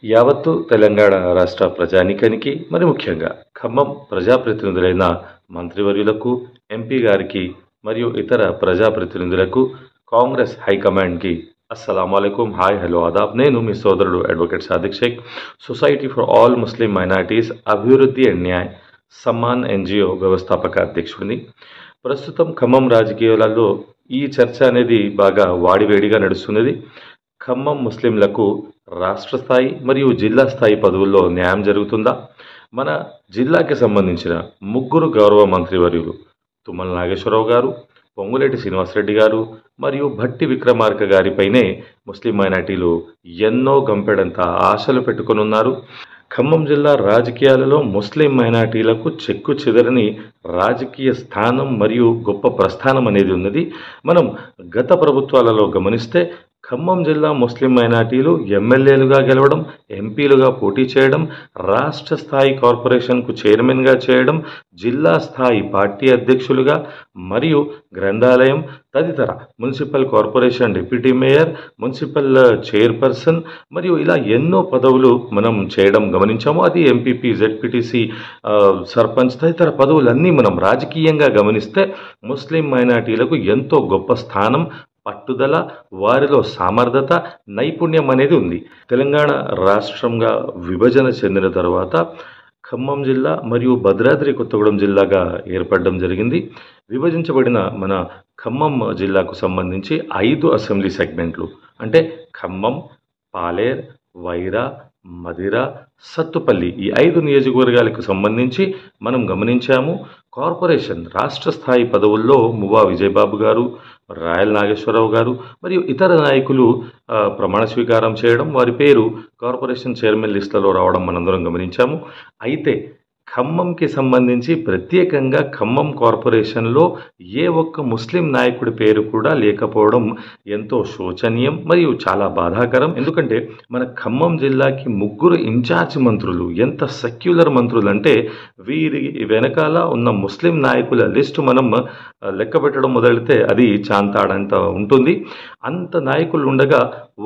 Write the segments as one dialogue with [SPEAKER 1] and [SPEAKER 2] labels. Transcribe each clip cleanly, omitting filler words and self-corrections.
[SPEAKER 1] యావత్తు తెలంగాణ రాష్ట్ర ప్రజానీకానికి మరి ముఖ్యంగా ఖమ్మం ప్రజాప్రతినిధులైన మంత్రివర్యులకు, ఎంపీ గారికి మరియు ఇతర ప్రజాప్రతినిధులకు కాంగ్రెస్ హైకమాండ్కి అస్సలాము అలైకుం, హాయ్, హలో, ఆదాబ్. నేను మీ సోదరుడు advocate Sadiq Sheikh, society for all Muslim minorities అభివృద్ధి అండ్ న్యాయ్ సమ్మాన్ ఎన్జిఓ వ్యవస్థాపక అధ్యక్షుడిని. ప్రస్తుతం ఖమ్మం రాజకీయాలలో ఈ చర్చ అనేది బాగా వాడివేడిగా నడుస్తున్నది. ఖమ్మం ముస్లింలకు రాష్ట్ర స్థాయి మరియు జిల్లా స్థాయి పదవుల్లో న్యాయం జరుగుతుందా? మన జిల్లాకి సంబంధించిన ముగ్గురు గౌరవ మంత్రివర్యులు తుమ్మల నాగేశ్వరరావు గారు, పొంగులేటి శ్రీనివాసరెడ్డి గారు మరియు భట్టి విక్రమార్క గారిపైనే ముస్లిం మైనార్టీలు ఎన్నో గంపెడంత ఆశలు పెట్టుకొనున్నారు. ఖమ్మం జిల్లా రాజకీయాలలో ముస్లిం మైనార్టీలకు చెక్కు చెదరని రాజకీయ స్థానం మరియు గొప్ప ప్రస్థానం అనేది ఉన్నది. మనం గత ప్రభుత్వాలలో గమనిస్తే ఖమ్మం జిల్లా ముస్లిం మైనార్టీలు ఎమ్మెల్యేలుగా గెలవడం, ఎంపీలుగా పోటీ చేయడం, రాష్ట్ర స్థాయి కార్పొరేషన్కు చైర్మన్గా చేయడం, జిల్లా స్థాయి పార్టీ అధ్యక్షులుగా మరియు గ్రంథాలయం తదితర municipal corporation deputy mayor, municipal chairperson మరియు ఇలా ఎన్నో పదవులు మనం చేయడం గమనించాము. అది ఎంపీపీ, జెడ్పీటీసీ, సర్పంచ్ తదితర పదవులన్నీ మనం రాజకీయంగా గమనిస్తే ముస్లిం మైనార్టీలకు ఎంతో గొప్ప స్థానం, పట్టుదల, వారిలో సామర్థ్యత, నైపుణ్యం అనేది ఉంది. తెలంగాణ రాష్ట్రంగా విభజన చెందిన తర్వాత ఖమ్మం జిల్లా మరియు భద్రాద్రి కొత్తగూడెం జిల్లాగా ఏర్పడడం జరిగింది. విభజించబడిన మన ఖమ్మం జిల్లాకు సంబంధించి 5 అసెంబ్లీ సెగ్మెంట్లు అంటే ఖమ్మం, పాలేర్, వైరా, మదిర, సత్తుపల్లి ఈ 5 నియోజకవర్గాలకు సంబంధించి మనం గమనించాము. కార్పొరేషన్ రాష్ట్ర స్థాయి పదవుల్లో మువ్వా విజయబాబు గారు, రాయల్ నాగేశ్వరరావు గారు మరియు ఇతర నాయకులు ప్రమాణ స్వీకారం చేయడం, వారి పేరు కార్పొరేషన్ చైర్మన్ లిస్టులో రావడం మనందరం గమనించాము. అయితే ఖమ్మంకి సంబంధించి ప్రత్యేకంగా ఖమ్మం కార్పొరేషన్లో ఏ ఒక్క ముస్లిం నాయకుడి పేరు కూడా లేకపోవడం ఎంతో శోచనీయం మరియు చాలా బాధాకరం. ఎందుకంటే మన ఖమ్మం జిల్లాకి 3 ఇన్ఛార్జ్ మంత్రులు ఎంత సెక్యులర్ మంత్రులు అంటే వీరి వెనకాల ఉన్న ముస్లిం నాయకుల లిస్టు మనం లెక్క పెట్టడం మొదలెడితే అది చాంతాడంత ఉంటుంది. అంత నాయకులు ఉండగా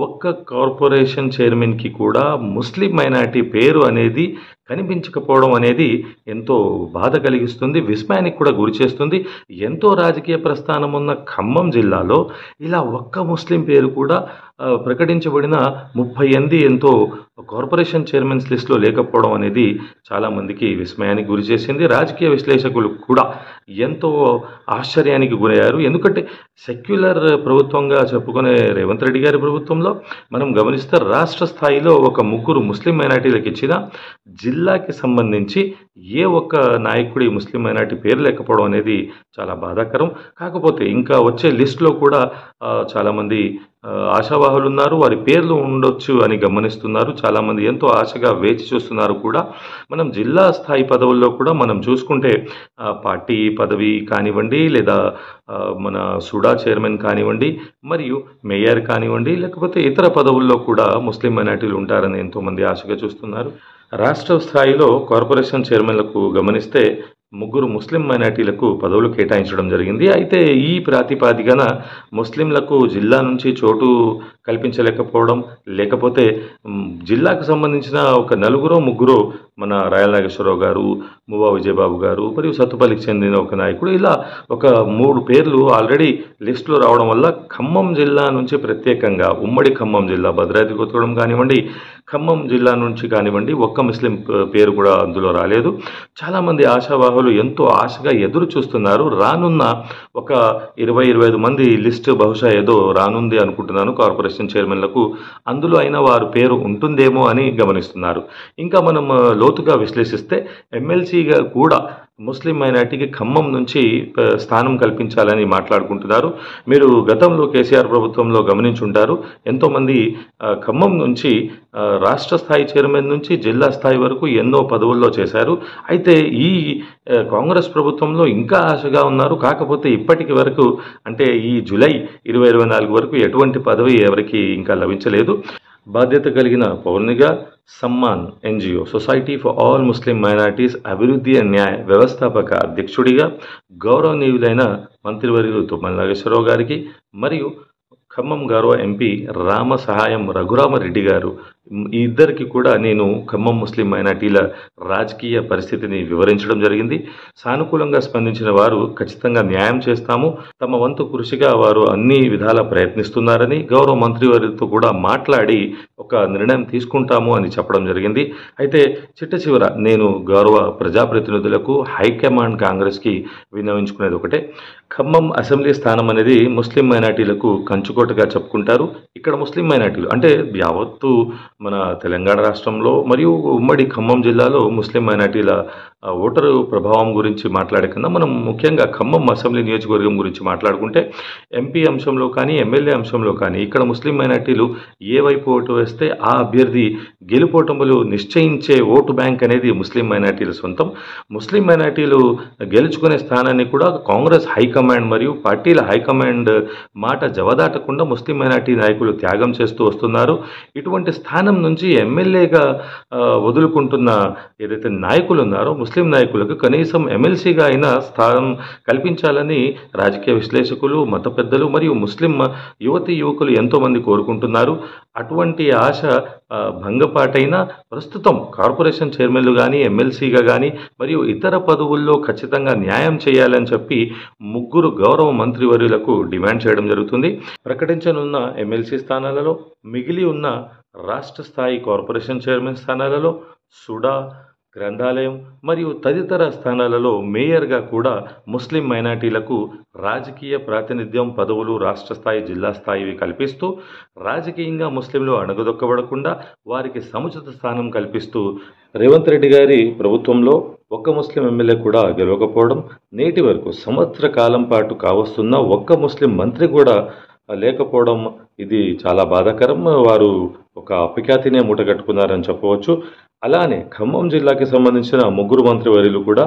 [SPEAKER 1] ఒక్క కార్పొరేషన్ చైర్మన్కి కూడా ముస్లిం మైనారిటీ పేరు అనేది కనిపించకపోవడం అనేది ఎంతో బాధ కలిగిస్తుంది, విస్మయానికి కూడా గురి చేస్తుంది. ఎంతో రాజకీయ ప్రస్థానం ఉన్న ఖమ్మం జిల్లాలో ఇలా ఒక్క ముస్లిం పేరు కూడా ప్రకటించబడిన 38 ఎంతో కార్పొరేషన్ చైర్మన్స్ లిస్టులో లేకపోవడం అనేది చాలామందికి విస్మయానికి గురి చేసింది. రాజకీయ విశ్లేషకులు కూడా ఎంతో ఆశ్చర్యానికి గురయ్యారు. ఎందుకంటే సెక్యులర్ ప్రభుత్వంగా చెప్పుకునే రేవంత్ రెడ్డి గారి ప్రభుత్వంలో మనం గమనిస్తే రాష్ట్ర స్థాయిలో ఒక 3 ముస్లిం మైనార్టీలకు ఇచ్చిన జిల్లాకి సంబంధించి ఏ ఒక్క నాయకుడి ముస్లిం మైనార్టీ పేరు లేకపోవడం అనేది చాలా బాధాకరం. కాకపోతే ఇంకా వచ్చే లిస్టులో కూడా చాలామంది ఆశావాహులు ఉన్నారు, వారి పేర్లు ఉండొచ్చు అని గమనిస్తున్నారు. చాలామంది ఎంతో ఆశగా వేచి చూస్తున్నారు కూడా. మనం జిల్లా స్థాయి పదవుల్లో కూడా మనం చూసుకుంటే పార్టీ పదవి కానివ్వండి, లేదా మన సుడా చైర్మన్ కానివ్వండి, మరియు మేయర్ కానివ్వండి, లేకపోతే ఇతర పదవుల్లో కూడా ముస్లిం మైనార్టీలు ఉంటారని ఎంతోమంది ఆశగా చూస్తున్నారు. రాష్ట్ర స్థాయిలో కార్పొరేషన్ చైర్మన్లకు గమనిస్తే 3 ముస్లిం మైనార్టీలకు పదవులు కేటాయించడం జరిగింది. అయితే ఈ ప్రాతిపాదికన ముస్లింలకు జిల్లా నుంచి చోటు కల్పించలేకపోవడం, లేకపోతే జిల్లాకు సంబంధించిన ఒక 4-3 మన రాయల్ నాగేశ్వరరావు గారు, మువ్వా విజయబాబు గారు మరియు సత్తుపల్లికి చెందిన ఒక నాయకుడు, ఇలా ఒక 3 పేర్లు ఆల్రెడీ లిస్టులో రావడం వల్ల ఖమ్మం జిల్లా నుంచి ప్రత్యేకంగా ఉమ్మడి ఖమ్మం జిల్లా భద్రాద్రి కొత్తగూడెం కానివ్వండి, ఖమ్మం జిల్లా నుంచి కానివ్వండి ఒక్క ముస్లిం పేరు కూడా అందులో రాలేదు. చాలామంది ఆశావాహులు ఎంతో ఆశగా ఎదురు చూస్తున్నారు. రానున్న ఒక 20-25 మంది లిస్టు బహుశా ఏదో రానుంది అనుకుంటున్నాను కార్పొరేషన్ చైర్మన్లకు, అందులో అయినా వారి పేరు ఉంటుందేమో అని గమనిస్తున్నారు. ఇంకా మనం లోతుగా విశ్లేషిస్తే ఎమ్మెల్సీగా కూడా ముస్లిం మైనార్టీకి ఖమ్మం నుంచి స్థానం కల్పించాలని మాట్లాడుకుంటున్నారు. మీరు గతంలో కేసీఆర్ ప్రభుత్వంలో గమనించుంటారు, ఎంతోమంది ఖమ్మం నుంచి రాష్ట్ర స్థాయి చైర్మన్ నుంచి జిల్లా స్థాయి వరకు ఎన్నో పదవుల్లో చేశారు. అయితే ఈ కాంగ్రెస్ ప్రభుత్వంలో ఇంకా ఆశగా ఉన్నారు. కాకపోతే ఇప్పటికి వరకు అంటే ఈ జూలై 2024 వరకు ఎటువంటి పదవి ఎవరికి ఇంకా లభించలేదు. బాధ్యత కలిగిన పౌరునిగా Samman NGO society for all Muslim minorities అభివృద్ధి అండ్ న్యాయ్ వ్యవస్థాపక అధ్యక్షుడిగా గౌరవనీయులైన మంత్రివర్యులు తుమ్మల నాగేశ్వరరావు గారికి మరియు ఖమ్మం గౌరవ ఎంపీ రామసహాయం రఘురామరెడ్డి గారు. ఈ ఇద్దరికి కూడా నేను ఖమ్మం ముస్లిం మైనార్టీల రాజకీయ పరిస్థితిని వివరించడం జరిగింది. సానుకూలంగా స్పందించిన వారు ఖచ్చితంగా న్యాయం చేస్తాము, తమ వంతు కృషిగా వారు అన్ని విధాలా ప్రయత్నిస్తున్నారని, గౌరవ మంత్రివర్యులతో కూడా మాట్లాడి ఒక నిర్ణయం తీసుకుంటాము అని చెప్పడం జరిగింది. అయితే చిట్ట చివర నేను గౌరవ ప్రజాప్రతినిధులకు, హైకమాండ్ కాంగ్రెస్కి విన్నవించుకునేది ఒకటే. ఖమ్మం అసెంబ్లీ స్థానం అనేది ముస్లిం మైనార్టీలకు కంచుకోటగా చెప్పుకుంటారు. ఇక్కడ ముస్లిం మైనార్టీలు అంటే యావత్తు మన తెలంగాణ రాష్ట్రంలో మరియు ఉమ్మడి ఖమ్మం జిల్లాలో ముస్లిం మైనార్టీల ఓటరు ప్రభావం గురించి మాట్లాడే కన్నా మనం ముఖ్యంగా ఖమ్మం అసెంబ్లీ నియోజకవర్గం గురించి మాట్లాడుకుంటే ఎంపీ అంశంలో కానీ ఎమ్మెల్యే అంశంలో కానీ ఇక్కడ ముస్లిం మైనార్టీలు ఏ వైపు ఓటు వేస్తే ఆ అభ్యర్థి గెలుపోటములు నిశ్చయించే ఓటు బ్యాంక్ అనేది ముస్లిం మైనార్టీల సొంతం. ముస్లిం మైనార్టీలు గెలుచుకునే స్థానాన్ని కూడా కాంగ్రెస్ హైకమాండ్ మరియు పార్టీల హైకమాండ్ మాట జవదాటకుండా ముస్లిం మైనార్టీ నాయకులు త్యాగం చేస్తూ వస్తున్నారు. ఇటువంటి స్థానం నుంచి ఎమ్మెల్యేగా వదులుకుంటున్న ఏదైతే నాయకులు ఉన్నారో ముస్లిం నాయకులకు కనీసం ఎమ్మెల్సీగా అయినా స్థానం కల్పించాలని రాజకీయ విశ్లేషకులు, మత పెద్దలు మరియు ముస్లిం యువతీ యువకులు ఎంతోమంది కోరుకుంటున్నారు. అటువంటి ఆశ భంగపాటైన ప్రస్తుతం కార్పొరేషన్ చైర్మన్లు కానీ, ఎమ్మెల్సీగా కానీ మరియు ఇతర పదవుల్లో ఖచ్చితంగా న్యాయం చేయాలని చెప్పి ముగ్గురు గౌరవ మంత్రివర్యులకు డిమాండ్ చేయడం జరుగుతుంది. ప్రకటించనున్న ఎమ్మెల్సీ స్థానాలలో, మిగిలి ఉన్న రాష్ట్ర స్థాయి కార్పొరేషన్ చైర్మన్ స్థానాలలో, సుడా, గ్రంథాలయం మరియు తదితర స్థానాలలో మేయర్గా కూడా ముస్లిం మైనార్టీలకు రాజకీయ ప్రాతినిధ్యం పదవులు రాష్ట్ర స్థాయి, జిల్లా స్థాయివి కల్పిస్తూ రాజకీయంగా ముస్లింలు అణగదొక్కబడకుండా వారికి సముచిత స్థానం కల్పిస్తూ రేవంత్ రెడ్డి గారి ప్రభుత్వంలో ఒక్క ముస్లిం ఎమ్మెల్యే కూడా గెలవకపోవడం, నేటి వరకు సంవత్సర కాలం పాటు కావస్తున్న ఒక్క ముస్లిం మంత్రి కూడా లేకపోవడం ఇది చాలా బాధాకరం. వారు ఒక అపఖ్యాతినే మూటగట్టుకున్నారని చెప్పవచ్చు. అలానే ఖమ్మం జిల్లాకి సంబంధించిన ముగ్గురు మంత్రివర్యులు కూడా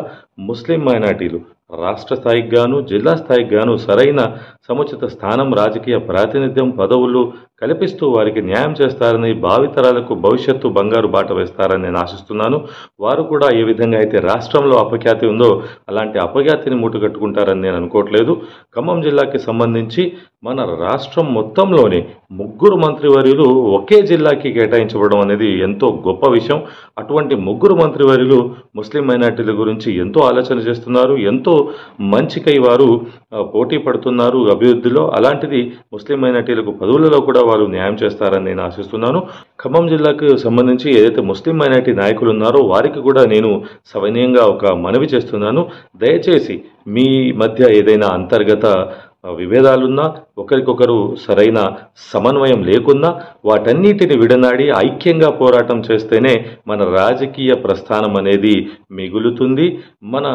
[SPEAKER 1] ముస్లిం మైనార్టీలు రాష్ట్ర స్థాయికి గాను, జిల్లా స్థాయికి గాను సరైన సముచిత స్థానం, రాజకీయ ప్రాతినిధ్యం, పదవులు కల్పిస్తూ వారికి న్యాయం చేస్తారని, భావితరాలకు భవిష్యత్తు బంగారు బాట వేస్తారని నేను ఆశిస్తున్నాను. వారు కూడా ఏ విధంగా అయితే రాష్ట్రంలో అపఖ్యాతి ఉందో అలాంటి అపఖ్యాతిని మూటగట్టుకుంటారని నేను అనుకోవట్లేదు. ఖమ్మం జిల్లాకి సంబంధించి మన రాష్ట్రం మొత్తంలోనే ముగ్గురు మంత్రివర్యులు ఒకే జిల్లాకి కేటాయించబడడం అనేది ఎంతో గొప్ప విషయం. అటువంటి ముగ్గురు మంత్రివర్యులు ముస్లిం మైనార్టీల గురించి ఎంతో ఆలోచన చేస్తున్నారు, ఎంతో మంచికై వారు పోటీ పడుతున్నారు అభివృద్ధిలో. అలాంటిది ముస్లిం మైనార్టీలకు పదవులలో కూడా వారు న్యాయం చేస్తారని నేను ఆశిస్తున్నాను. ఖమ్మం జిల్లాకు సంబంధించి ఏదైతే ముస్లిం మైనార్టీ నాయకులు ఉన్నారో వారికి కూడా నేను సవినయంగా ఒక మనవి చేస్తున్నాను. దయచేసి మీ మధ్య ఏదైనా అంతర్గత విభేదాలున్నా, ఒకరికొకరు సరైన సమన్వయం లేకున్నా వాటన్నిటిని విడనాడి ఐక్యంగా పోరాటం చేస్తేనే మన రాజకీయ ప్రస్థానం అనేది మిగులుతుంది. మన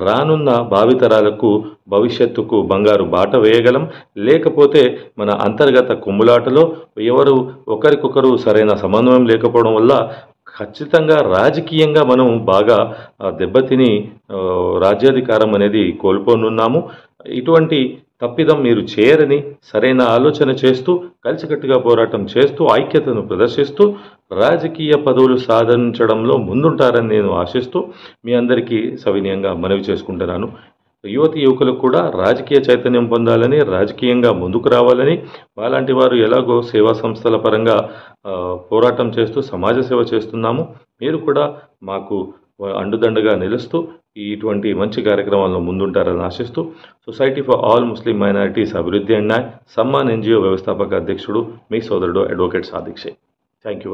[SPEAKER 1] రానున్న భావితరాలకు భవిష్యత్తుకు బంగారు బాట వేయగలం. లేకపోతే మన అంతర్గత కుమ్ములాటలో ఎవరు ఒకరికొకరు సరైన సమన్వయం లేకపోవడం వల్ల ఖచ్చితంగా రాజకీయంగా మనం బాగా దెబ్బతిని రాజ్యాధికారం అనేది కోల్పోనున్నాము. ఇటువంటి తప్పిదం మీరు చేయరని సరైన ఆలోచన చేస్తూ, కలిసికట్టుగా పోరాటం చేస్తూ, ఐక్యతను ప్రదర్శిస్తూ రాజకీయ పదవులు సాధించడంలో ముందుంటారని నేను ఆశిస్తూ మీ అందరికీ సవినయంగా మనవి చేసుకుంటున్నాను. యువతి యువకులకు కూడా రాజకీయ చైతన్యం పొందాలని, రాజకీయంగా ముందుకు రావాలని, అలాంటి వారు ఎలాగో సేవా సంస్థల పరంగా పోరాటం చేస్తూ సమాజ సేవ చేస్తున్నాము. మీరు కూడా మాకు అండుదండగా నిలుస్తూ ఇటువంటి మంచి కార్యక్రమాల్లో ముందుంటారని ఆశిస్తూ society for all Muslim minorities అభివృద్ధి అండ్ న్యాయ్ సమ్మాన్ ఎన్జిఓ వ్యవస్థాపక అధ్యక్షుడు మీ సోదరుడు advocate Sadiq Sheikh. Thank you.